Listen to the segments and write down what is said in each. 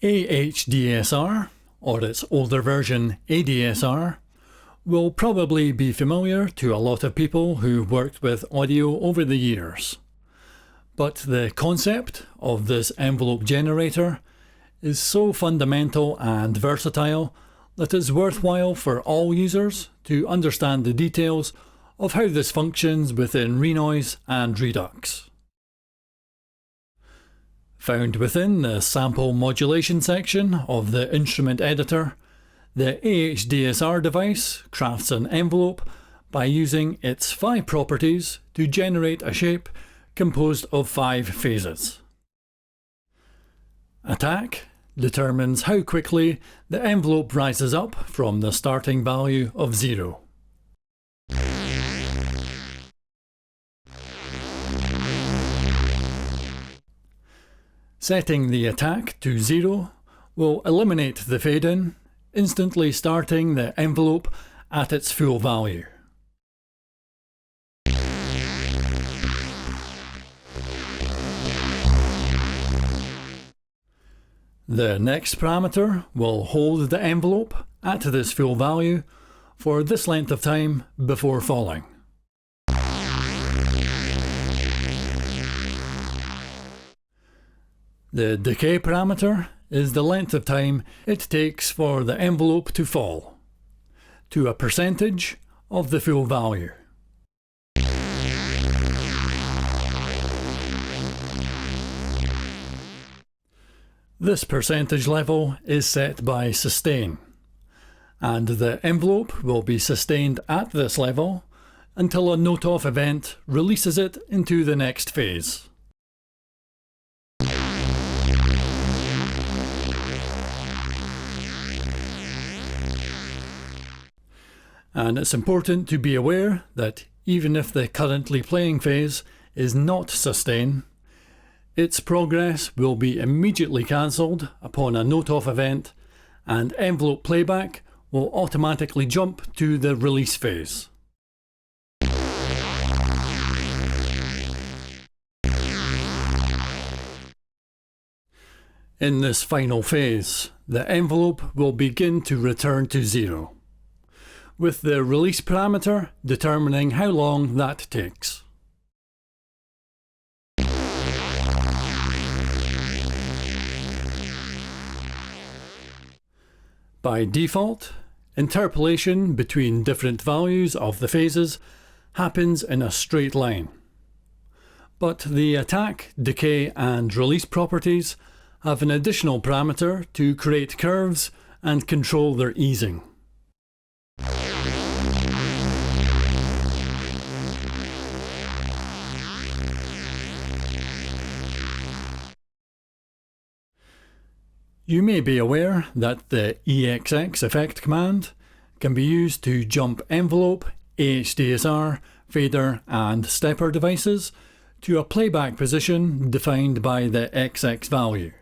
Ahdsr, or its older version ADSR, will probably be familiar to a lot of people who worked with audio over the years. But the concept of this envelope generator is so fundamental and versatile that it's worthwhile for all users to understand the details of how this functions within Renoise and Redux. Found within the sample modulation section of the instrument editor, the Ahdsr device crafts an envelope by using its 5 properties to generate a shape composed of 5 phases. Attack determines how quickly the envelope rises up from the starting value of 0. Setting the attack to 0 will eliminate the fade-in, instantly starting the envelope at its full value. The next parameter will hold the envelope at this full value for this length of time before falling. The decay parameter is the length of time it takes for the envelope to fall, to a percentage of the full value. This percentage level is set by sustain, and the envelope will be sustained at this level until a note-off event releases it into the next phase. And it's important to be aware that even if the currently playing phase is not sustain, its progress will be immediately cancelled upon a note-off event, and envelope playback will automatically jump to the release phase. In this final phase, the envelope will begin to return to 0, with the release parameter determining how long that takes. By default, interpolation between different values of the phases happens in a straight line. But the attack, decay and release properties have an additional parameter to create curves and control their easing. You may be aware that the Exx Effect Command can be used to jump envelope, Ahdsr, fader and stepper devices to a playback position defined by the XX value.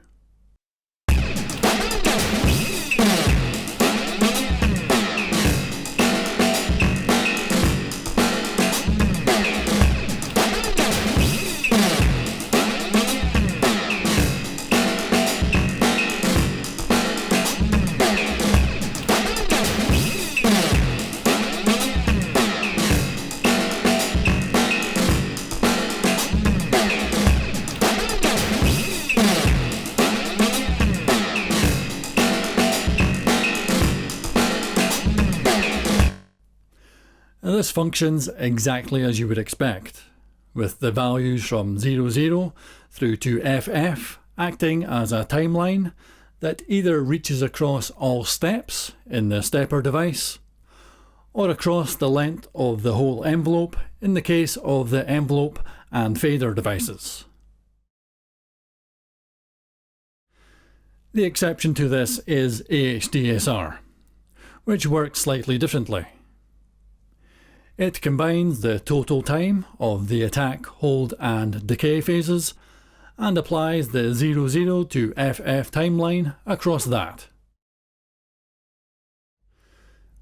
This functions exactly as you would expect, with the values from 00 through to FF acting as a timeline that either reaches across all steps in the stepper device, or across the length of the whole envelope in the case of the envelope and fader devices. The exception to this is Ahdsr, which works slightly differently. It combines the total time of the attack, hold and decay phases and applies the 00 to FF timeline across that.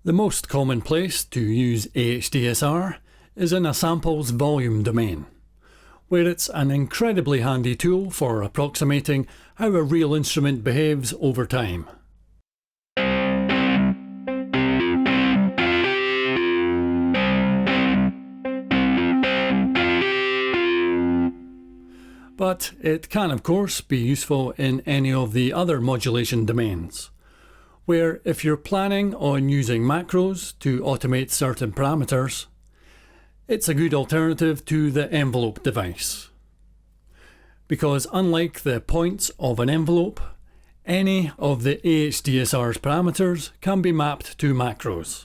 The most common place to use Ahdsr is in a sample's volume domain, where it's an incredibly handy tool for approximating how a real instrument behaves over time. But it can of course be useful in any of the other modulation domains, where if you're planning on using macros to automate certain parameters, it's a good alternative to the envelope device. Because unlike the points of an envelope, any of the AHDSR's parameters can be mapped to macros.